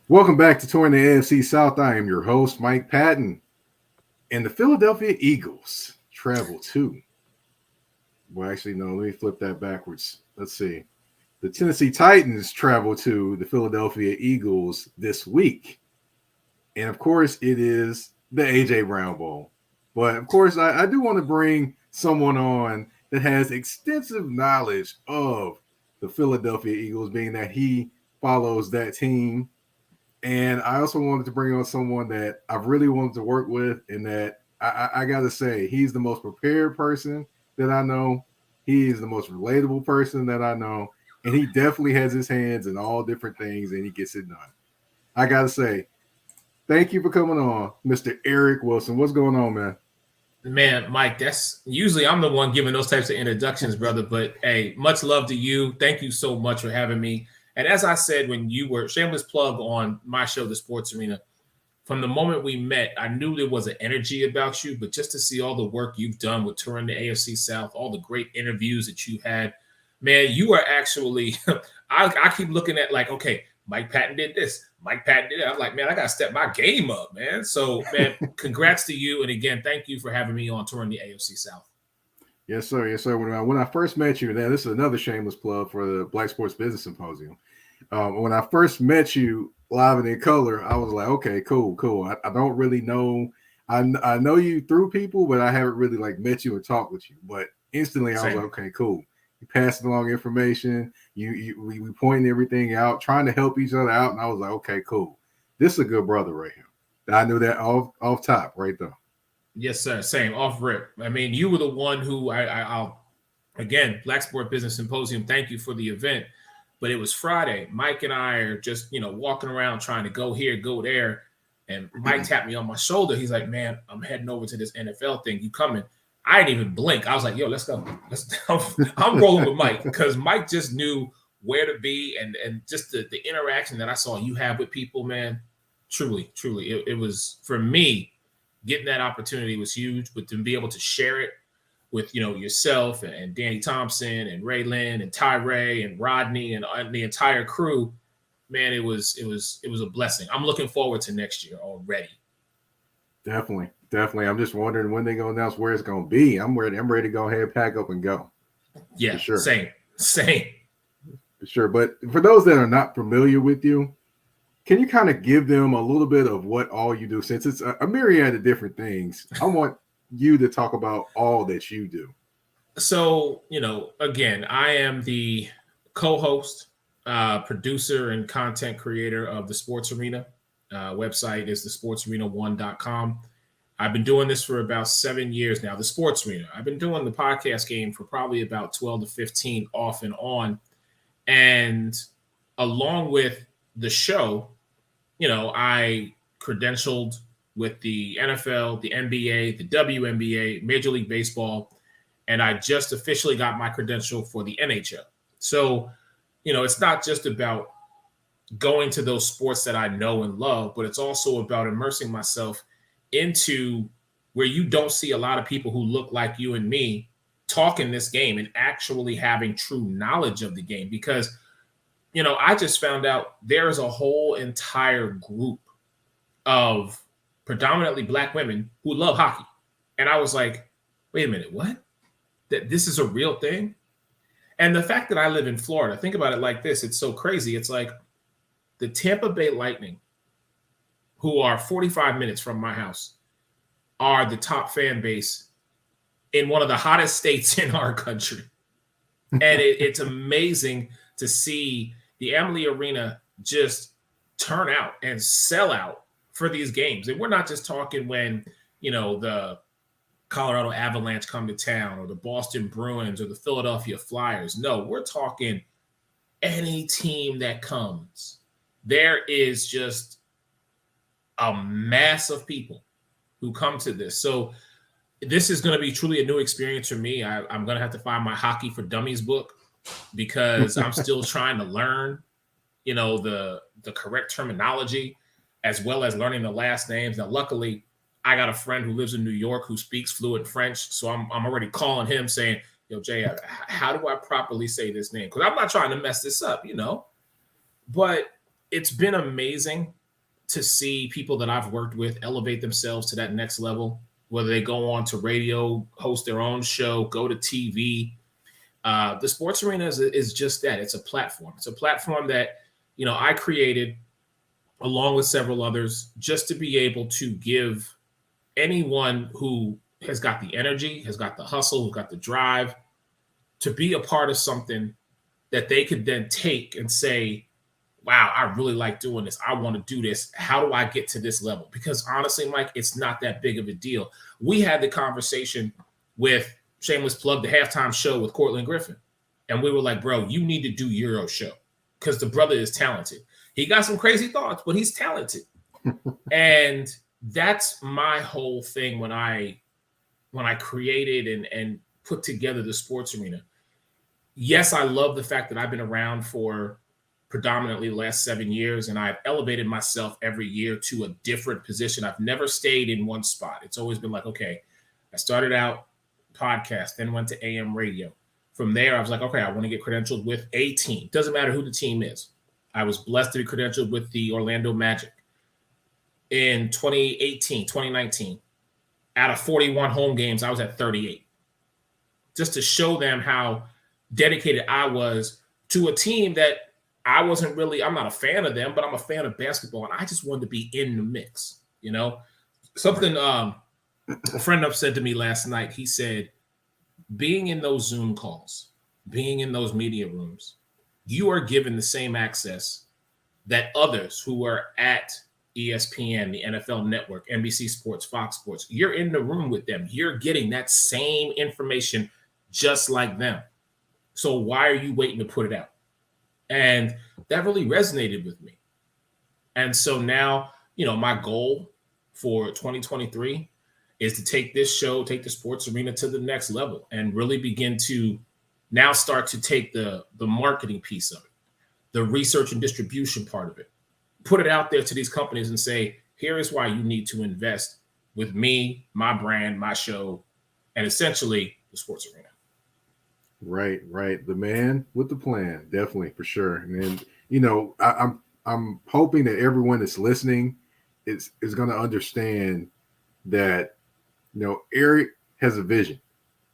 Welcome back to Touring the AFC South. I am your host, Mike Patton. And the Philadelphia Eagles travel to. Well, actually, no, let me flip that backwards. Let's see. The Tennessee Titans travel to the Philadelphia Eagles this week. And of course, it is the A.J. Brown Bowl. But of course, I do want to bring someone on that has extensive knowledge of the Philadelphia Eagles, being that he follows that team. And I also wanted to bring on someone that I've really wanted to work with, and that I got to say, he's the most prepared person that I know. He is the most relatable person that I know. And he definitely has his hands in all different things, and he gets it done. I got to say, thank you for coming on, Mr. Eric Wilson. What's going on, man? Man, Mike, that's usually I'm the one giving those types of introductions, brother. But hey, much love to you. Thank you so much for having me. And as I said, when you were shameless plug on my show, The Sports Arena, from the moment we met, I knew there was an energy about you. But just to see all the work you've done with touring the AFC South, all the great interviews that you had, man, you are actually. I keep looking at like, okay, Mike Patton did this. Mike Patton did it. I'm like, man, I got to step my game up, man. So, man, congrats to you. And again, thank you for having me on touring the AFC South. Yes, sir. Yes, sir. When I first met you, now this is another shameless plug for the Black Sports Business Symposium. When I first met you live and in color, I was like, okay, cool. I don't really know. I know you through people, but I haven't really like met you and talked with you. But instantly, I was like, okay, cool. You passing along information. We pointing everything out, trying to help each other out, and I was like, okay, cool. This is a good brother right here. I knew that off top right there. Yes, sir. Same off rip. I mean, you were the one who I'll again, Black Sport Business Symposium. Thank you for the event. But it was Friday. Mike and I are just, walking around trying to go here, go there. And Mike tapped me on my shoulder. He's like, man, I'm heading over to this NFL thing. You coming? I didn't even blink. I was like, yo, let's go. I'm rolling with Mike because Mike just knew where to be and just the interaction that I saw you have with people, man. Truly. It was, for me, getting that opportunity was huge, but to be able to share it with yourself and Danny Thompson and Ray Lynn and Tyree and Rodney and the entire crew, man, it was a blessing. I'm looking forward to next year already. Definitely. I'm just wondering when they're gonna announce where it's gonna be. I'm ready to go ahead, pack up, and go. Yeah, for sure. Same. For sure. But for those that are not familiar with you, can you kind of give them a little bit of what all you do? Since it's a myriad of different things, I want you to talk about all that you do. So, again, I am the co-host, producer, and content creator of the Sports Arena. Website is thesportsarena1.com. I've been doing this for about 7 years now, the Sports Arena. I've been doing the podcast game for probably about 12 to 15 off and on. And along with the show, I credentialed with the NFL, the NBA, the WNBA, Major League Baseball, and I just officially got my credential for the NHL. So, it's not just about going to those sports that I know and love, but it's also about immersing myself into where you don't see a lot of people who look like you and me talking this game and actually having true knowledge of the game. Because, I just found out there's a whole entire group of predominantly Black women who love hockey. And I was like, wait a minute, what? That this is a real thing? And the fact that I live in Florida, think about it like this. It's so crazy. It's like the Tampa Bay Lightning, who are 45 minutes from my house, are the top fan base in one of the hottest states in our country. And it's amazing to see the Amalie Arena just turn out and sell out for these games. And we're not just talking when, the Colorado Avalanche come to town or the Boston Bruins or the Philadelphia Flyers. No, we're talking any team that comes. There is just a mass of people who come to this. So this is going to be truly a new experience for me. I'm going to have to find my Hockey for Dummies book because I'm still trying to learn, the correct terminology as well as learning the last names. Now, luckily, I got a friend who lives in New York who speaks fluent French. So I'm already calling him saying, yo, Jay, how do I properly say this name? Because I'm not trying to mess this up, But it's been amazing to see people that I've worked with elevate themselves to that next level, whether they go on to radio, host their own show, go to TV. The sports arena is just that. It's a platform. It's a platform that, I created along with several others just to be able to give anyone who has got the energy, has got the hustle, who's got the drive to be a part of something that they could then take and say, wow, I really like doing this. I want to do this. How do I get to this level? Because honestly, Mike, it's not that big of a deal. We had the conversation with, shameless plug, the halftime show with Cortland Griffin. And we were like, bro, you need to do your show because the brother is talented. He got some crazy thoughts, but he's talented. And that's my whole thing when I created and put together the sports arena. Yes, I love the fact that I've been around for predominantly the last 7 years, and I've elevated myself every year to a different position. I've never stayed in one spot. It's always been like, okay, I started out podcast, then went to AM radio. From there, I was like, okay, I want to get credentialed with a team. Doesn't matter who the team is. I was blessed to be credentialed with the Orlando Magic in 2019. Out of 41 home games, I was at 38. Just to show them how dedicated I was to a team that I'm not a fan of them, but I'm a fan of basketball, and I just wanted to be in the mix, Something a friend of said to me last night, he said, being in those Zoom calls, being in those media rooms, you are given the same access that others who are at ESPN, the NFL Network, NBC Sports, Fox Sports, you're in the room with them. You're getting that same information just like them. So why are you waiting to put it out? And that really resonated with me. And so now, my goal for 2023 is to take the sports arena to the next level and really begin to now start to take the marketing piece of it, the research and distribution part of it, put it out there to these companies and say, here is why you need to invest with me, my brand, my show, and essentially the sports arena. Right. The man with the plan, definitely, for sure. And I'm hoping that everyone that's listening is going to understand that Eric has a vision.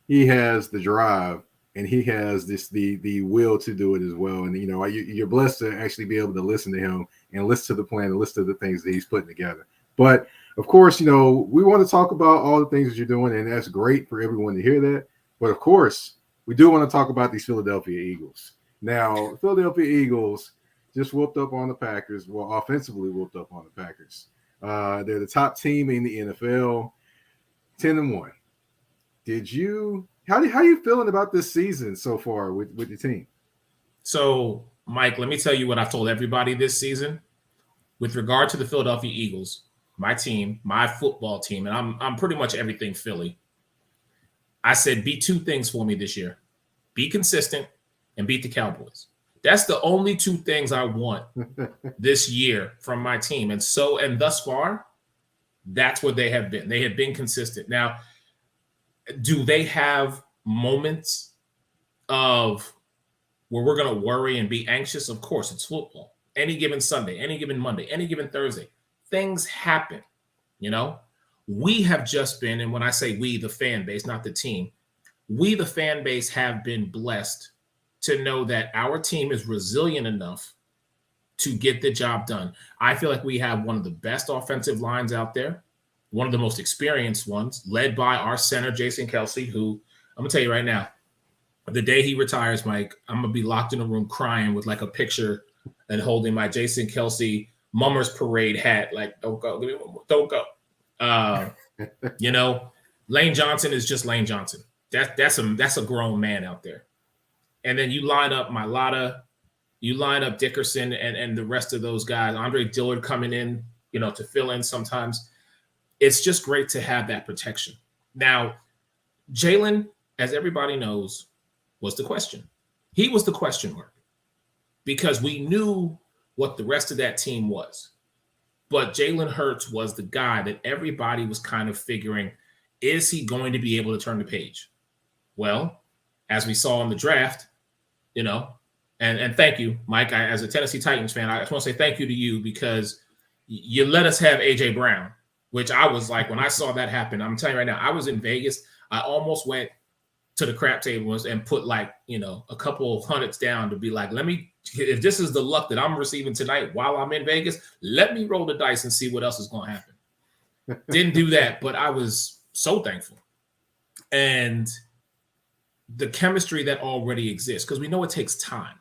He has the drive, and he has the will to do it as well. And you're blessed to actually be able to listen to him and listen to the plan and listen to the things that he's putting together. But of course, we want to talk about all the things that you're doing, and that's great for everyone to hear that. But of course, we do want to talk about these Philadelphia Eagles. Now, Philadelphia Eagles just whooped up on the Packers. Well, offensively whooped up on the Packers. They're the top team in the NFL, 10-1. How are you feeling about this season so far with your team? So, Mike, let me tell you what I've told everybody this season with regard to the Philadelphia Eagles, my team, my football team, and I'm pretty much everything Philly. I said, be two things for me this year. Be consistent and beat the Cowboys. That's the only two things I want this year from my team. And thus far, that's what they have been. They have been consistent. Now, do they have moments of where we're going to worry and be anxious? Of course, it's football. Any given Sunday, any given Monday, any given Thursday, things happen, We have just been, and when I say we, the fan base, not the team, we, the fan base, have been blessed to know that our team is resilient enough to get the job done. I feel like we have one of the best offensive lines out there, one of the most experienced ones, led by our center, Jason Kelce, who I'm going to tell you right now, the day he retires, Mike, I'm going to be locked in a room crying with like a picture and holding my Jason Kelce Mummers Parade hat. Like, don't go, give me one more, don't go. Lane Johnson is just Lane Johnson. That's a grown man out there. And then you line up Mailata, you line up Dickerson and the rest of those guys, Andre Dillard coming in, to fill in sometimes. It's just great to have that protection. Now, Jalen, as everybody knows, was the question. He was the question mark because we knew what the rest of that team was. But Jalen Hurts was the guy that everybody was kind of figuring, is he going to be able to turn the page? Well, as we saw in the draft, and thank you, Mike. As a Tennessee Titans fan, I just want to say thank you to you because you let us have AJ Brown, which I was like, when I saw that happen, I'm telling you right now, I was in Vegas. I almost went to the crap tables and put like, a couple of hundreds down to be like, if this is the luck that I'm receiving tonight while I'm in Vegas, let me roll the dice and see what else is going to happen. Didn't do that, but I was so thankful. And the chemistry that already exists, because we know it takes time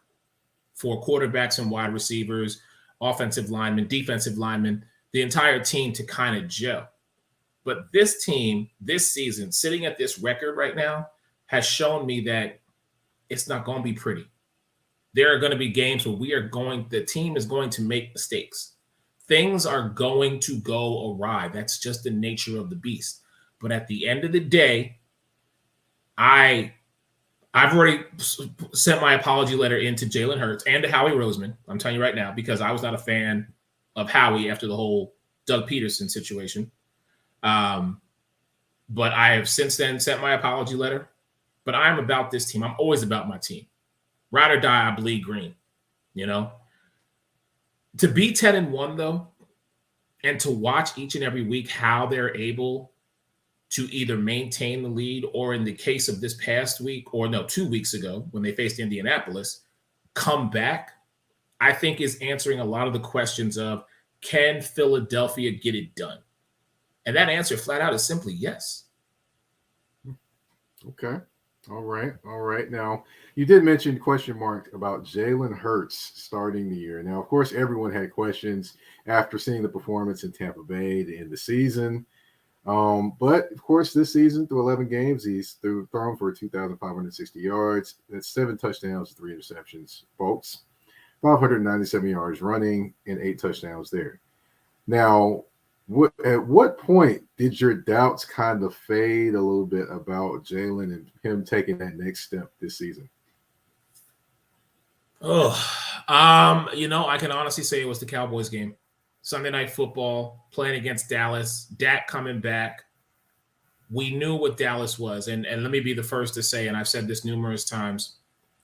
for quarterbacks and wide receivers, offensive linemen, defensive linemen, the entire team to kind of gel. But this team, this season, sitting at this record right now, has shown me that it's not going to be pretty. There are going to be games where the team is going to make mistakes. Things are going to go awry. That's just the nature of the beast. But at the end of the day, I've already sent my apology letter in to Jalen Hurts and to Howie Roseman. I'm telling you right now, because I was not a fan of Howie after the whole Doug Peterson situation. But I have since then sent my apology letter. But I'm about this team. I'm always about my team. Ride or die, I bleed green. To be 10-1 though, and to watch each and every week how they're able to either maintain the lead, or in the case of this past week, or no, 2 weeks ago when they faced Indianapolis, come back, I think is answering a lot of the questions of, can Philadelphia get it done? And that answer flat out is simply yes. Okay. All right. Now, you did mention question mark about Jalen Hurts starting the year. Now, of course, everyone had questions after seeing the performance in Tampa Bay to end the season. But, of course, this season, through 11 games, he's thrown for 2,560 yards. That's 7 touchdowns, 3 interceptions, folks. 597 yards running and 8 touchdowns there. Now, at what point did your doubts kind of fade a little bit about Jalen and him taking that next step this season? I can honestly say it was the Cowboys game. Sunday Night Football, playing against Dallas, Dak coming back. We knew what Dallas was. And let me be the first to say, and I've said this numerous times,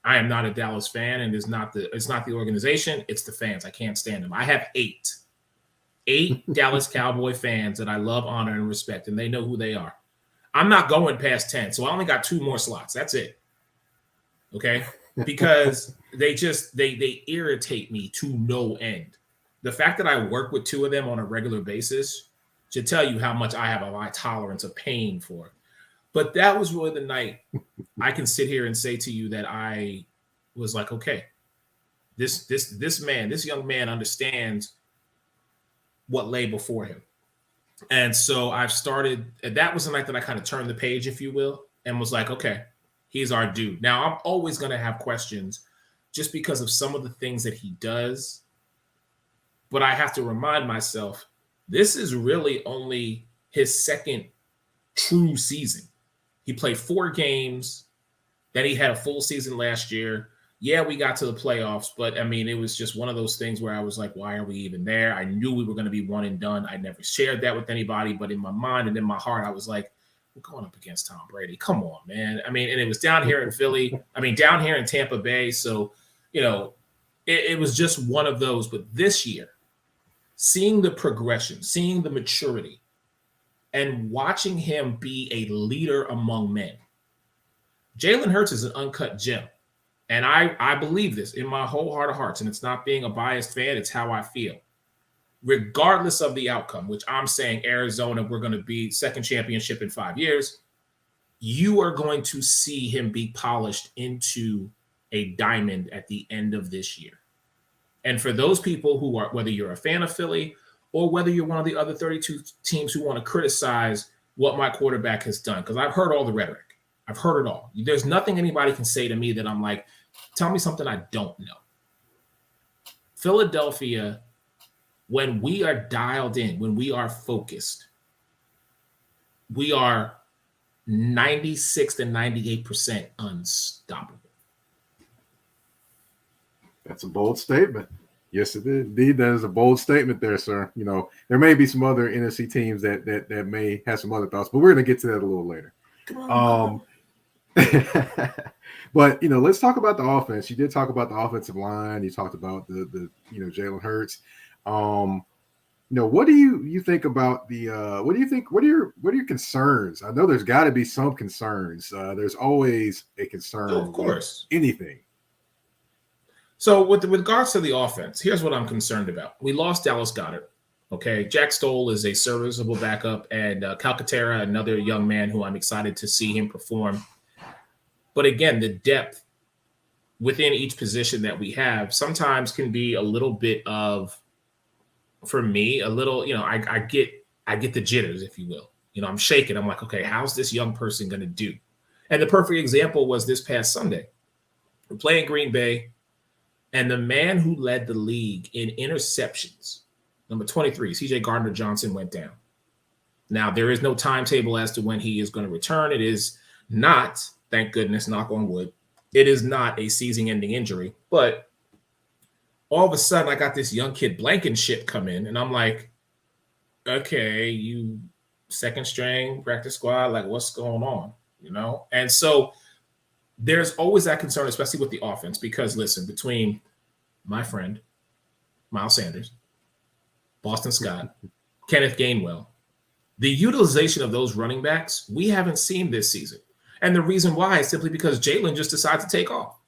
I am not a Dallas fan, and it's not the organization, it's the fans. I can't stand them. I have 8 Dallas Cowboy fans that I love, honor, and respect, and they know who they are. I'm not going past 10, so I only got 2 more slots. That's it. Okay? Because they irritate me to no end. The fact that I work with 2 of them on a regular basis should tell you how much I have a high tolerance of pain for. But that was really the night I can sit here and say to you that I was like, okay, this young man understands what lay before him. And so I've started, that was the night that I kind of turned the page, if you will, and was like, okay, he's our dude. Now, I'm always going to have questions just because of some of the things that he does. But I have to remind myself, this is really only his second true season. He played 4 games. Then he had a full season last year. Yeah, we got to the playoffs, but I mean, it was just one of those things where I was like, why are we even there? I knew we were going to be one and done. I never shared that with anybody, but in my mind and in my heart, I was like, we're going up against Tom Brady. Come on, man. I mean, and it was down here in Philly. I mean, down here in Tampa Bay. So, it was just one of those. But this year, seeing the progression, seeing the maturity, and watching him be a leader among men. Jalen Hurts is an uncut gem. And I believe this in my whole heart of hearts, and it's not being a biased fan, it's how I feel. Regardless of the outcome, which I'm saying Arizona, we're going to be second championship in 5 years, you are going to see him be polished into a diamond at the end of this year. And for those people who are, whether you're a fan of Philly or whether you're one of the other 32 teams who want to criticize what my quarterback has done, because I've heard all the rhetoric. I've heard it all. There's nothing anybody can say to me that I'm like, tell me something I don't know. Philadelphia, when we are dialed in, when we are focused, we are 96 to 98% unstoppable. That's a bold statement. Yes, it is. Indeed, that is a bold statement there, sir. There may be some other NFC teams that may have some other thoughts, but we're going to get to that a little later. But let's talk about the offense. You did talk about the offensive line. You talked about the Jalen Hurts. What do you think about the what do you think what are your concerns? I know there's got to be some concerns. There's always a Oh, of concern with course. anything. So with regards to the offense, here's what I'm concerned about. We lost Dallas Goedert. Okay, Jack Stoll is a serviceable backup, and Calcaterra, another young man who I'm excited to see him perform. But again, the depth within each position that we have sometimes can be a little bit of, for me, a little, I get the jitters, if you will. I'm shaking. I'm like, okay, how's this young person going to do? And the perfect example was this past Sunday. We're playing Green Bay, and the man who led the league in interceptions, number 23, CJ Gardner-Johnson, went down. Now, there is no timetable as to when he is going to return. It is not, thank goodness, knock on wood, it is not a season-ending injury. But all of a sudden, I got this young kid Blankenship come in, and I'm like, okay, you second string practice squad, like what's going on? And so there's always that concern, especially with the offense, because listen, between my friend Miles Sanders, Boston Scott, Kenneth Gainwell, the utilization of those running backs we haven't seen this season. And the reason why is simply because Jalen just decided to take off.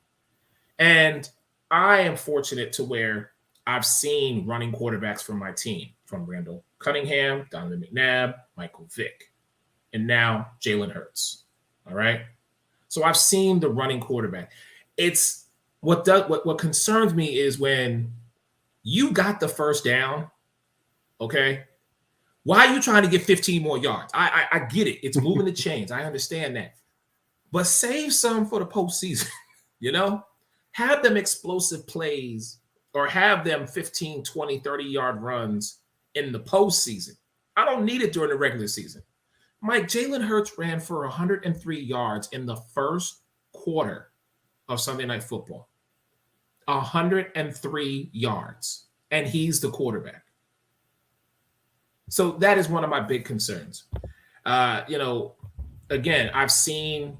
And I am fortunate to where I've seen running quarterbacks from my team, from Randall Cunningham, Donovan McNabb, Michael Vick, and now Jalen Hurts. All right. So I've seen the running quarterback. It's what concerns me is when you got the first down, okay, why are you trying to get 15 more yards? I get it. It's moving the chains. I understand that. But save some for the postseason, Have them explosive plays or have them 15, 20, 30-yard runs in the postseason. I don't need it during the regular season. Mike, Jalen Hurts ran for 103 yards in the first quarter of Sunday Night Football. 103 yards. And he's the quarterback. So that is one of my big concerns. Again, I've seen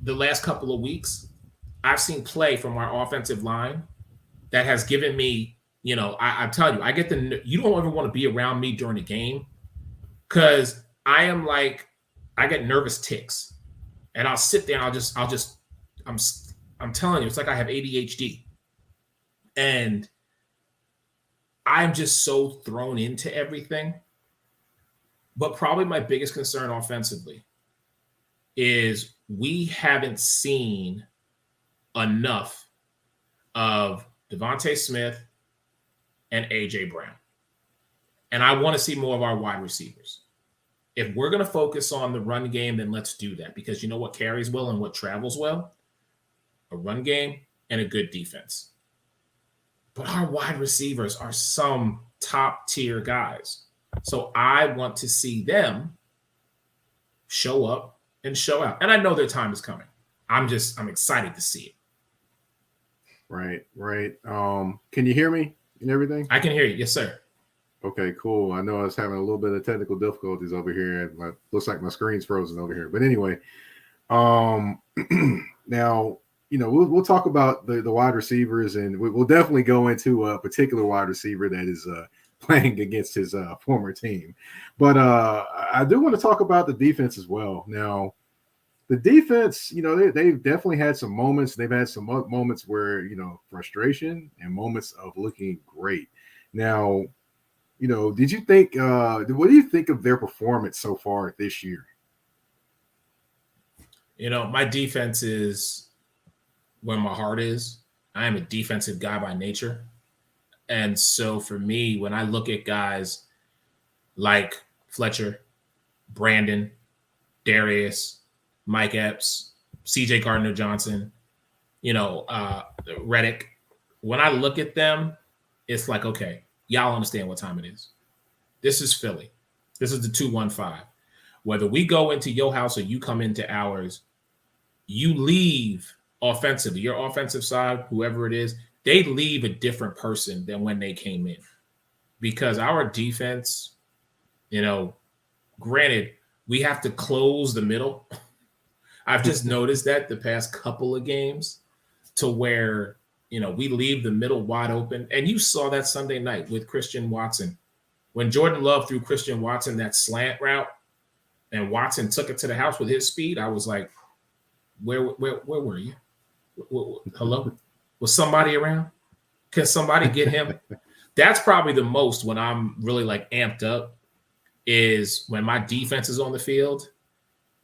the last couple of weeks, I've seen play from our offensive line that has given me, I'm telling you, you don't ever want to be around me during the game because I get nervous ticks, and I'll sit there and I'm telling you, it's like I have ADHD, and I'm just so thrown into everything. But probably my biggest concern offensively is we haven't seen enough of Devontae Smith and A.J. Brown. And I want to see more of our wide receivers. If we're going to focus on the run game, then let's do that. Because you know what carries well and what travels well? A run game and a good defense. But our wide receivers are some top-tier guys. So I want to see them show up and show out. And I know their time is coming. I'm excited to see it. Right. Can you hear me and everything? I can hear you. Yes, sir. Okay, cool. I know I was having a little bit of technical difficulties over here. Looks like my screen's frozen over here. But anyway, now, we'll talk about the wide receivers, and we'll definitely go into a particular wide receiver that is playing against his former team. But I do want to talk about the defense as well. Now, the defense, they've definitely had some moments. They've had some moments where, frustration and moments of looking great. Now, did you think, what do you think of their performance so far this year? My defense is where my heart is. I am a defensive guy by nature. And so for me, when I look at guys like Fletcher, Brandon, Darius, Mike Epps, CJ Gardner-Johnson, Reddick, when I look at them, it's like, okay, y'all understand what time it is. This is Philly. This is the 215. Whether we go into your house or you come into ours, you leave offensively, your offensive side, whoever it is, they leave a different person than when they came in. Because our defense, granted, we have to close the middle. I've just noticed that the past couple of games to where we leave the middle wide open. And you saw that Sunday night with Christian Watson. When Jordan Love threw Christian Watson that slant route and Watson took it to the house with his speed, I was like, where were you? Hello? Was somebody around? Can somebody get him? That's probably the most when I'm really like amped up is when my defense is on the field.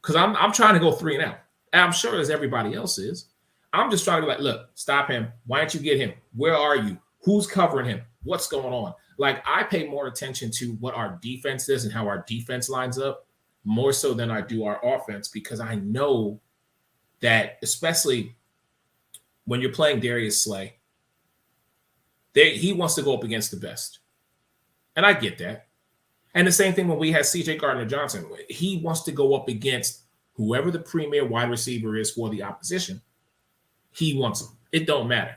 Because I'm trying to go 3-0. And I'm sure as everybody else is. I'm just trying to be like, look, stop him. Why don't you get him? Where are you? Who's covering him? What's going on? Like, I pay more attention to what our defense is and how our defense lines up more so than I do our offense, because I know that, especially when you're playing Darius Slay, he wants to go up against the best. And I get that. And the same thing when we had C.J. Gardner-Johnson. He wants to go up against whoever the premier wide receiver is for the opposition. He wants him. It don't matter,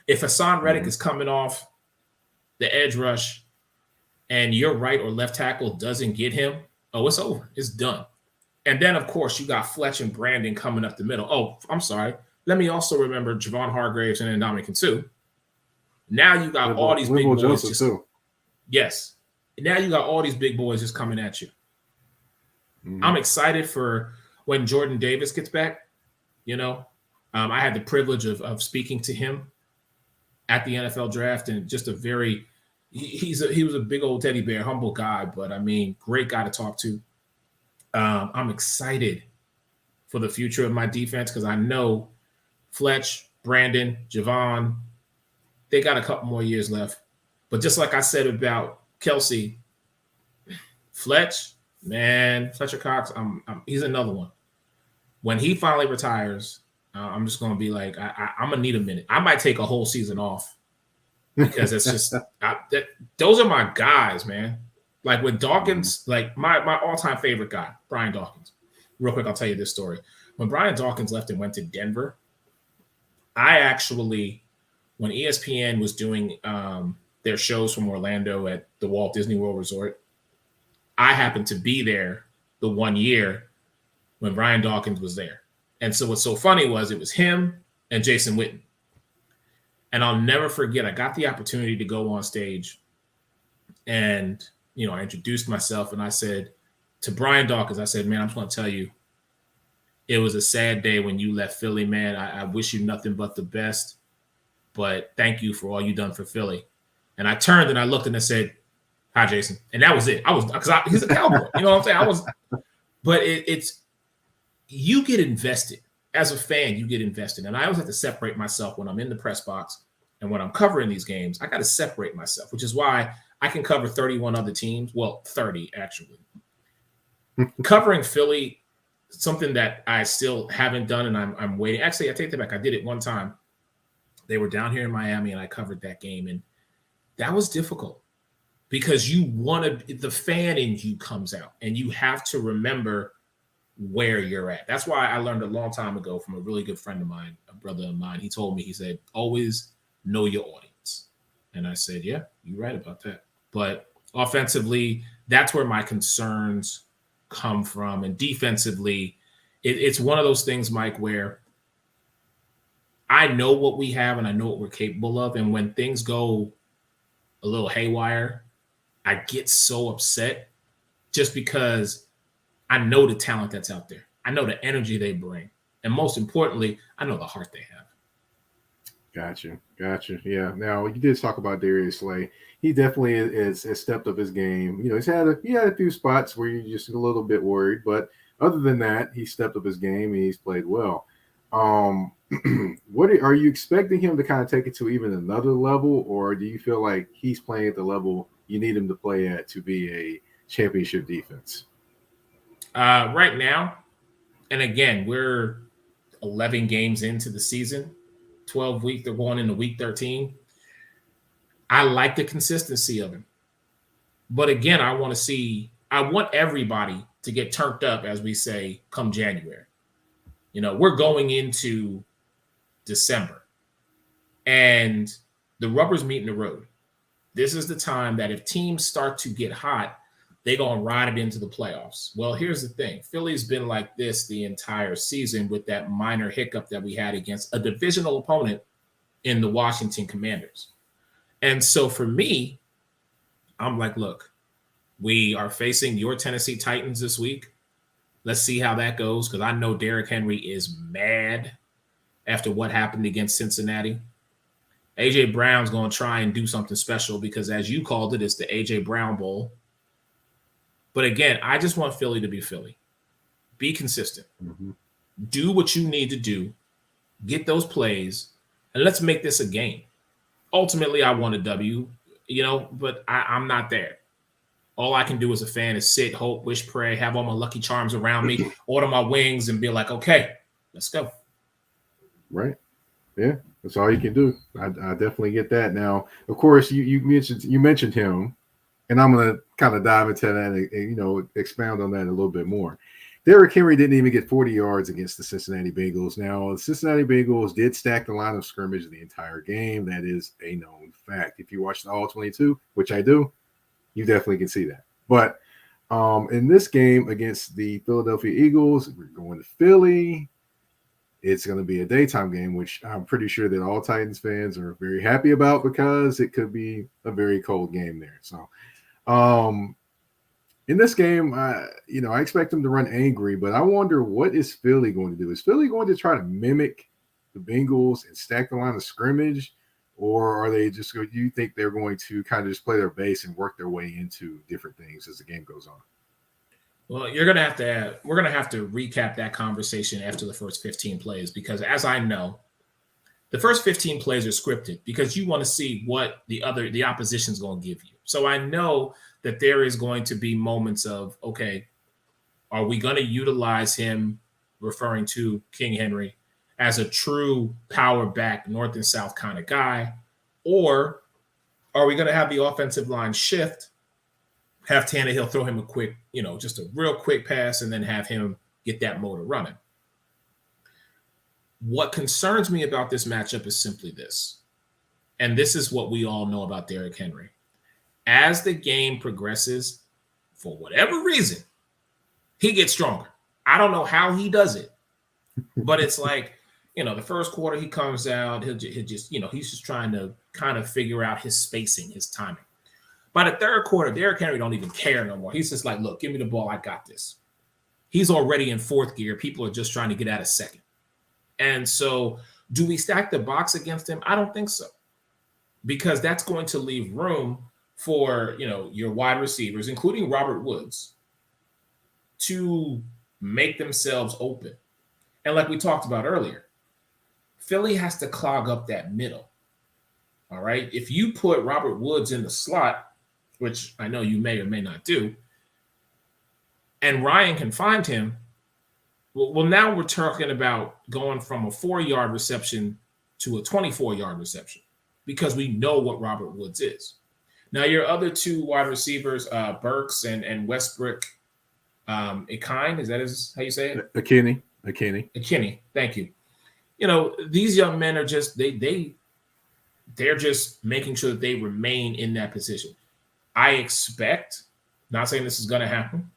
If Hassan Reddick is coming off the edge rush and your right or left tackle doesn't get him, it's over. It's done. And then, of course, you got Fletch and Brandon coming up the middle. Oh, I'm sorry. Let me also remember Javon Hargraves and Ndamukong Suh. Now you got all these big boys. Joseph too. Yes. Now you got all these big boys just coming at you. Mm-hmm. I'm excited for when Jordan Davis gets back. I had the privilege of speaking to him at the NFL draft, and just he was a big old teddy bear, humble guy, but I mean, great guy to talk to. I'm excited for the future of my defense because I know Fletch, Brandon, Javon, they got a couple more years left. But just like I said about Kelsey, Fletcher Cox, he's another one. When he finally retires, I'm just going to be like, I'm going to need a minute. I might take a whole season off because it's just those are my guys, man. Like with Dawkins, like my all-time favorite guy, Brian Dawkins. Real quick, I'll tell you this story. When Brian Dawkins left and went to Denver, I actually, when ESPN was doing their shows from Orlando at the Walt Disney World Resort, I happened to be there the 1 year when Brian Dawkins was there. And so what's so funny was it was him and Jason Witten. And I'll never forget, I got the opportunity to go on stage and, I introduced myself and I said to Brian Dawkins, I said, man, I'm just going to tell you, it was a sad day when you left Philly, man. I wish you nothing but the best, but thank you for all you done for Philly. And I turned and I looked and I said, hi, Jason. And that was it. He's a Cowboy. You know what I'm saying? But it's, you get invested. As a fan, you get invested. And I always have to separate myself when I'm in the press box and when I'm covering these games. I got to separate myself, which is why I can cover 31 other teams. Well, 30, actually. Covering Philly, something that I still haven't done, and I'm waiting. Actually, I take that back. I did it one time. They were down here in Miami, and I covered that game. And that was difficult because the fan in you comes out, and you have to remember where you're at. That's why I learned a long time ago from a really good friend of mine, a brother of mine. He told me, he said, always know your audience. And I said, yeah, you're right about that. But offensively, that's where my concerns come from. And defensively, it's one of those things, Mike, where I know what we have and I know what we're capable of. And when things go a little haywire, I get so upset just because I know the talent that's out there. I know the energy they bring. And most importantly, I know the heart they have. Gotcha. Yeah. Now, you did talk about Darius Slay. He definitely has stepped up his game. He's had a few spots where you're just a little bit worried. But other than that, he stepped up his game and he's played well. What are you expecting him to kind of take it to even another level? Or do you feel like he's playing at the level you need him to play at to be a championship defense? Right now, and again, we're 11 games into the season, 12 weeks, they're going into week 13. I like the consistency of him. But again, I want everybody to get turned up, as we say, come January. We're going into December, and the rubber's meeting the road. This is the time that if teams start to get hot, they're going to ride it into the playoffs. Well, here's the thing. Philly's been like this the entire season with that minor hiccup that we had against a divisional opponent in the Washington Commanders. And so for me, I'm like, look, we are facing your Tennessee Titans this week. Let's see how that goes, because I know Derrick Henry is mad after what happened against Cincinnati. A.J. Brown's going to try and do something special because, as you called it, it's the A.J. Brown Bowl. But again, I just want Philly to be Philly. Be consistent. Mm-hmm. Do what you need to do. Get those plays, and let's make this a game. Ultimately, I want a W, but I'm not there. All I can do as a fan is sit, hope, wish, pray, have all my lucky charms around me, order my wings, and be like, okay, let's go. Right. Yeah, that's all you can do. I definitely get that. Now, of course, you mentioned him, and I'm going to kind of dive into that and expound on that a little bit more. Derrick Henry didn't even get 40 yards against the Cincinnati Bengals. Now, the Cincinnati Bengals did stack the line of scrimmage the entire game. That is a known fact. If you watch the All 22, which I do, you definitely can see that. But in this game against the Philadelphia Eagles, we're going to Philly. It's going to be a daytime game, which I'm pretty sure that all Titans fans are very happy about because it could be a very cold game there. So, in this game, I expect them to run angry, but I wonder, what is Philly going to do? Is Philly going to try to mimic the Bengals and stack the line of scrimmage, or are they just going? Do you think they're going to kind of just play their base and work their way into different things as the game goes on? Well, we're going to have to recap that conversation after the first 15 plays, because as I know, the first 15 plays are scripted because you want to see what the opposition's going to give you. So I know that there is going to be moments of, okay, are we going to utilize him, referring to King Henry, as a true power back, north and south kind of guy? Or are we going to have the offensive line shift, have Tannehill throw him a quick, just a real quick pass, and then have him get that motor running? What concerns me about this matchup is simply this, and this is what we all know about Derrick Henry. As the game progresses, for whatever reason, he gets stronger. I don't know how he does it, but it's like, the first quarter he comes out, he'll just, he's just trying to kind of figure out his spacing, his timing. By the third quarter, Derrick Henry don't even care no more. He's just like, look, give me the ball. I got this. He's already in fourth gear. People are just trying to get out of second. And so do we stack the box against him? I don't think so, because that's going to leave room for, your wide receivers, including Robert Woods, to make themselves open. And like we talked about earlier, Philly has to clog up that middle. All right. If you put Robert Woods in the slot, which I know you may or may not do, and Ryan can find him, well, now we're talking about going from a 4-yard reception to a 24-yard reception, because we know what Robert Woods is. Now, your other two wide receivers, Burks and Westbrook, Akine, is that how you say it? Akini. Thank you. These young men are just they're just making sure that they remain in that position. I expect, not saying this is going to happen,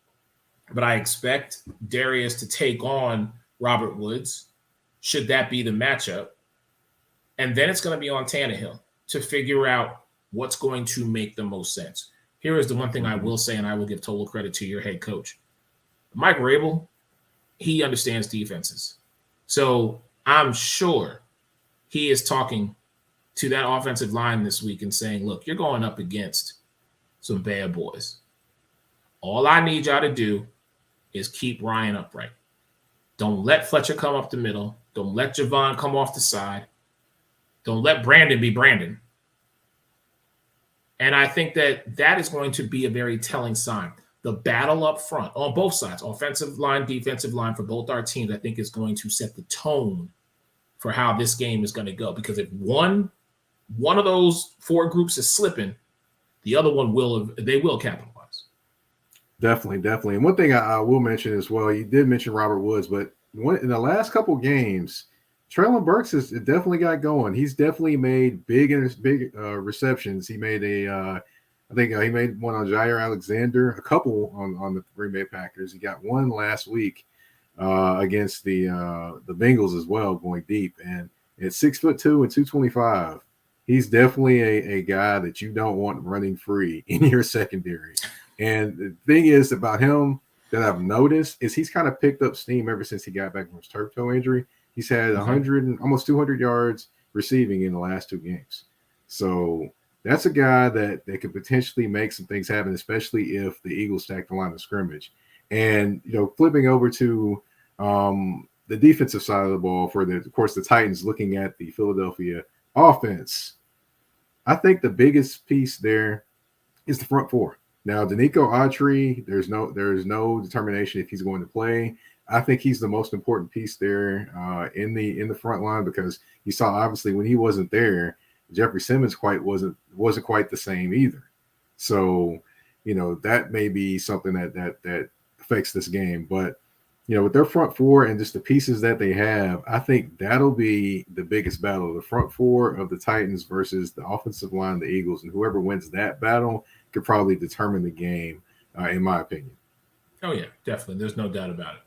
but I expect Darius to take on Robert Woods, should that be the matchup. And then it's going to be on Tannehill to figure out what's going to make the most sense. Here is the one thing I will say, and I will give total credit to your head coach. Mike Rabel, he understands defenses. So I'm sure he is talking to that offensive line this week and saying, look, you're going up against some bad boys. All I need y'all to do is keep Ryan upright. Don't let Fletcher come up the middle. Don't let Javon come off the side. Don't let Brandon be Brandon. And I think that is going to be a very telling sign. The battle up front on both sides, offensive line, defensive line, for both our teams, I think is going to set the tone for how this game is going to go. Because if one of those four groups is slipping, the other one will capitalize. Definitely. And one thing I will mention as well, you did mention Robert Woods, but in the last couple games, Treylon Burks has definitely got going. He's definitely made big receptions. He made I think he made one on Jair Alexander, a couple on the Green Bay Packers. He got one last week against the Bengals as well, going deep. And At 6'2" and 225, he's definitely a guy that you don't want running free in your secondary. And the thing is about him that I've noticed is he's kind of picked up steam ever since he got back from his turf toe injury. He's had 100 and almost 200 yards receiving in the last 2 games. So that's a guy that could potentially make some things happen, especially if the Eagles stack the line of scrimmage. And, flipping over to the defensive side of the ball for of course, the Titans, looking at the Philadelphia offense, I think the biggest piece there is the front four. Now, Danico Autry, there's no determination if he's going to play. I think he's the most important piece there in the front line, because you saw obviously when he wasn't there, Jeffrey Simmons wasn't quite the same either. So, that may be something that affects this game. But with their front four and just the pieces that they have, I think that'll be the biggest battle. The front four of the Titans versus the offensive line of the Eagles, and whoever wins that battle could probably determine the game, in my opinion. Oh yeah, definitely. There's no doubt about it.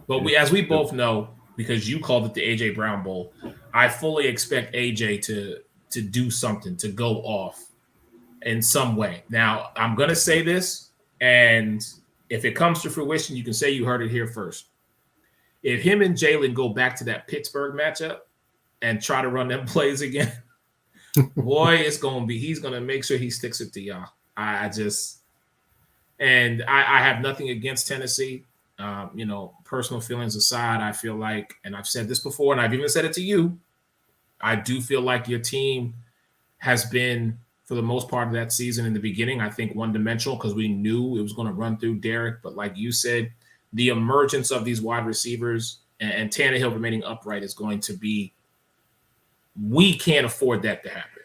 But as we both know, because you called it the AJ Brown Bowl, I fully expect AJ to do something, to go off in some way. Now, I'm going to say this, and if it comes to fruition, you can say you heard it here first. If him and Jalen go back to that Pittsburgh matchup and try to run them plays again, boy, he's going to make sure he sticks it to y'all. I have nothing against Tennessee. Personal feelings aside, I feel like, and I've said this before, and I've even said it to you, I do feel like your team has been, for the most part of that season in the beginning, I think one-dimensional, because we knew it was going to run through Derek. But like you said, the emergence of these wide receivers and Tannehill remaining upright is going to be, we can't afford that to happen.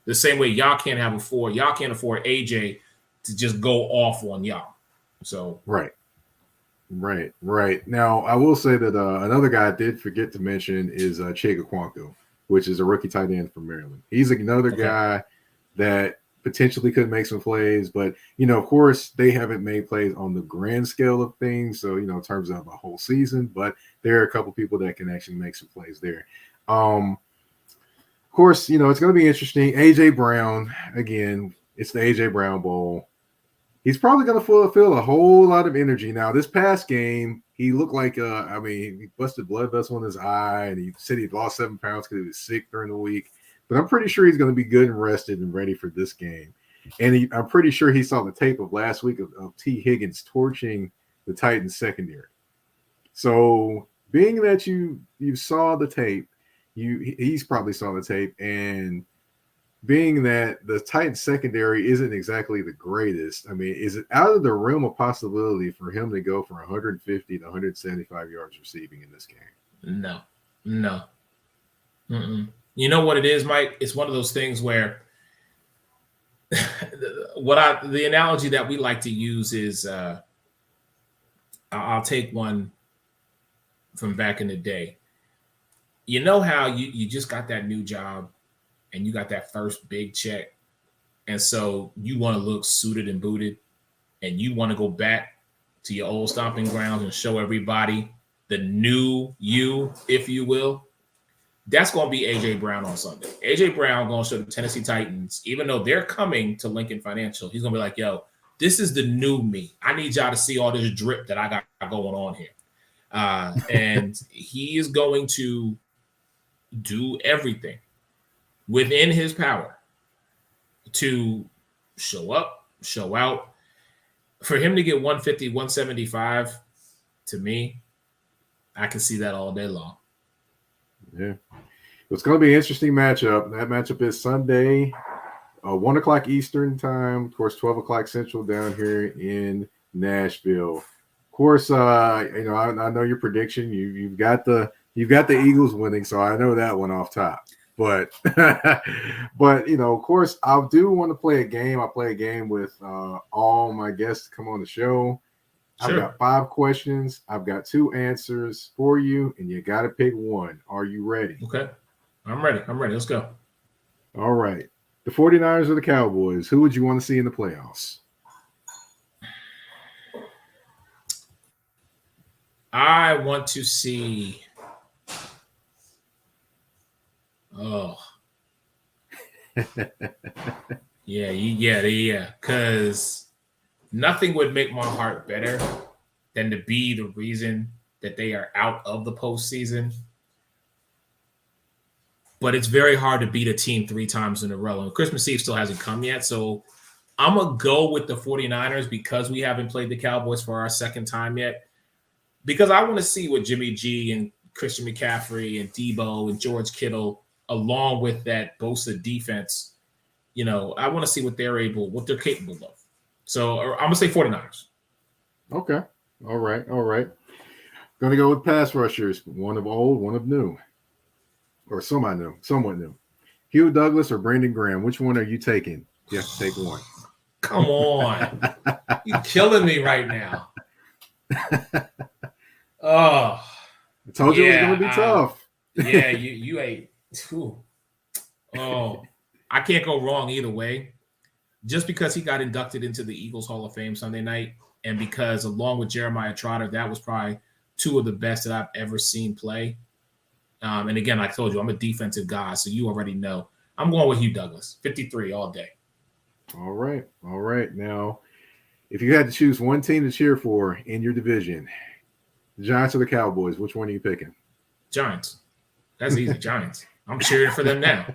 The same way y'all can't afford AJ to just go off on y'all. So Right. Now, I will say that another guy I did forget to mention is Chega Kwanko, which is a rookie tight end from Maryland. He's another guy that potentially could make some plays, but, of course, they haven't made plays on the grand scale of things. So, in terms of a whole season, but there are a couple people that can actually make some plays there. Of course, it's going to be interesting. AJ Brown, again, it's the AJ Brown Bowl. He's probably going to fulfill a whole lot of energy. Now, this past game, he looked like, he busted blood vessel in his eye, and he said he'd lost 7 pounds because he was sick during the week. But I'm pretty sure he's going to be good and rested and ready for this game. And I'm pretty sure he saw the tape of last week of T. Higgins torching the Titans secondary. So, being that you saw the tape, he's probably saw the tape, and being that the Titans secondary isn't exactly the greatest, is it out of the realm of possibility for him to go for 150 to 175 yards receiving in this game? No. Mm-mm. You know what it is, Mike? It's one of those things where the analogy that we like to use is I'll take one from back in the day. You know how you just got that new job and you got that first big check, and so you want to look suited and booted, and you want to go back to your old stomping grounds and show everybody the new you, if you will. That's going to be AJ Brown on Sunday. AJ Brown going to show the Tennessee Titans, even though they're coming to Lincoln Financial, he's going to be like, yo, this is the new me. I need y'all to see all this drip that I got going on here. And he is going to do everything within his power to show up, show out. For him to get 150, 175, to me, I can see that all day long. Yeah. It's going to be an interesting matchup. That matchup is Sunday, 1 o'clock Eastern time, of course, 12 o'clock Central down here in Nashville. Of course, I know your prediction. You've got the Eagles winning, so I know that one off top. But of course, I do want to play a game. I play a game with all my guests to come on the show. Sure. I've got 5 questions. I've got 2 answers for you, and you got to pick one. Are you ready? Okay. I'm ready. Let's go. All right. The 49ers or the Cowboys, who would you want to see in the playoffs? I want to see Oh. Yeah. Because nothing would make my heart better than to be the reason that they are out of the postseason. But it's very hard to beat a team 3 times in a row. And Christmas Eve still hasn't come yet. So I'm going to go with the 49ers because we haven't played the Cowboys for our second time yet. Because I want to see what Jimmy G and Christian McCaffrey and Debo and George Kittle, along with that Bosa defense, I want to see what they're capable of. So I'm going to say 49ers. Okay. All right. Going to go with pass rushers. One of old, one of new. Or somewhat new. Hugh Douglas or Brandon Graham. Which one are you taking? You have to take one. Come on. You're killing me right now. Oh. I told you it was going to be tough. Yeah, you ate. Oh, I can't go wrong either way. Just because he got inducted into the Eagles Hall of Fame Sunday night, and because along with Jeremiah Trotter, that was probably 2 of the best that I've ever seen play. And again, I told you, I'm a defensive guy, so you already know. I'm going with Hugh Douglas, 53 all day. All right. Now, if you had to choose one team to cheer for in your division, the Giants or the Cowboys, which one are you picking? Giants. That's easy, Giants. I'm cheering for them now.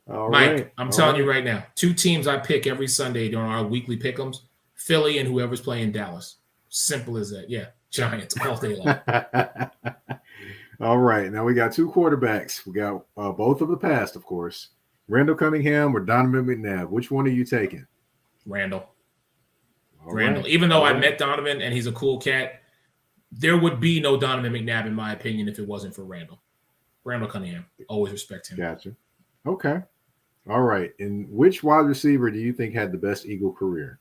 All Mike, right. I'm telling you right now, 2 teams I pick every Sunday during our weekly pick'ems, Philly and whoever's playing Dallas. Simple as that. Yeah, Giants all day long. All right. Now we got 2 quarterbacks. We got both of the past, of course. Randall Cunningham or Donovan McNabb. Which one are you taking? Randall. All Randall. right. Even though I met Donovan and he's a cool cat, there would be no Donovan McNabb, in my opinion, if it wasn't for Randall. Randall Cunningham. Always respect him. Gotcha. Okay. All right. And which wide receiver do you think had the best Eagle career?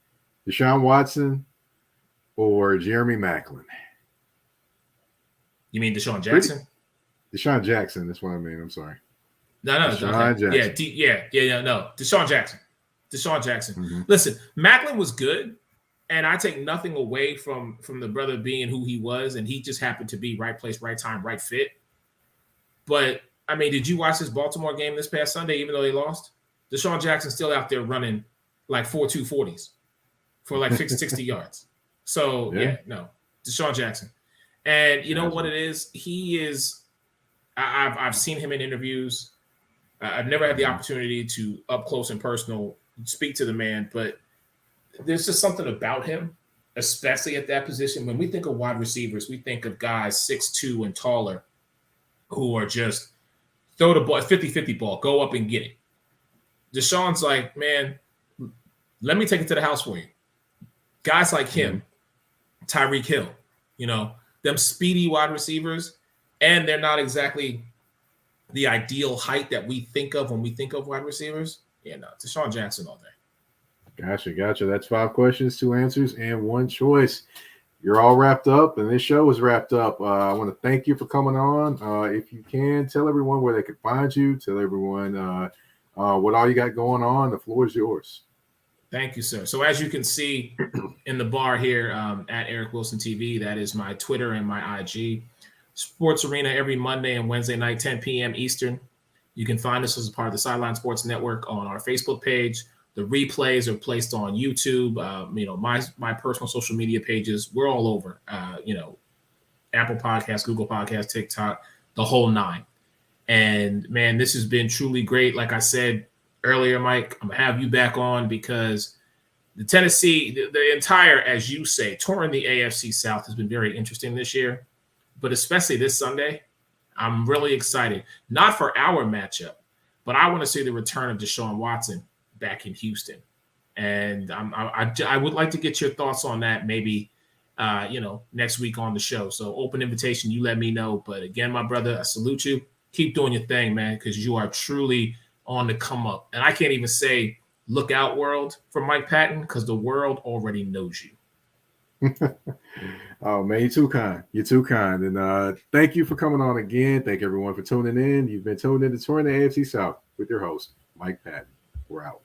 Deshaun Watson or Jeremy Maclin? You mean Deshaun Jackson? Deshaun Jackson. That's what I mean. I'm sorry. No. Deshaun Jackson. No. Deshaun Jackson. Mm-hmm. Listen, Maclin was good, and I take nothing away from the brother being who he was, and he just happened to be right place, right time, right fit. But, I mean, did you watch this Baltimore game this past Sunday, even though they lost? Deshaun Jackson's still out there running like 4.240s for like 60 yards. So, Deshaun Jackson. And you know what it is? He is – I've seen him in interviews. I've never had the opportunity to up close and personal speak to the man, but there's just something about him, especially at that position. When we think of wide receivers, we think of guys 6'2" and taller who are just throw the ball, 50-50 ball, go up and get it. Deshaun's like, man, let me take it to the house for you. Guys like him, Tyreek Hill, them speedy wide receivers, and they're not exactly the ideal height that we think of when we think of wide receivers. Yeah, no, Deshaun Jackson all day. Gotcha. That's 5 questions, 2 answers, and 1 choice. You're all wrapped up, and this show is wrapped up. I want to thank you for coming on. If you can, tell everyone where they can find you. Tell everyone what all you got going on. The floor is yours. Thank you, sir. So as you can see in the bar here at Eric Wilson TV, that is my Twitter and my IG. Sports Arena every Monday and Wednesday night, 10 p.m. Eastern. You can find us as a part of the Sideline Sports Network on our Facebook page. The replays are placed on YouTube. My personal social media pages. We're all over. Apple Podcasts, Google Podcasts, TikTok, the whole 9. And man, this has been truly great. Like I said earlier, Mike, I'm gonna have you back on because the Tennessee, the entire, as you say, touring the AFC South has been very interesting this year. But especially this Sunday, I'm really excited. Not for our matchup, but I want to see the return of Deshaun Watson back in Houston. And I would like to get your thoughts on that maybe, next week on the show. So open invitation, you let me know. But again, my brother, I salute you. Keep doing your thing, man, because you are truly on the come up. And I can't even say look out world for Mike Patton because the world already knows you. Oh, man, you're too kind. And thank you for coming on again. Thank everyone for tuning in. You've been tuned in to Touring the AFC South with your host, Mike Patton. We're out.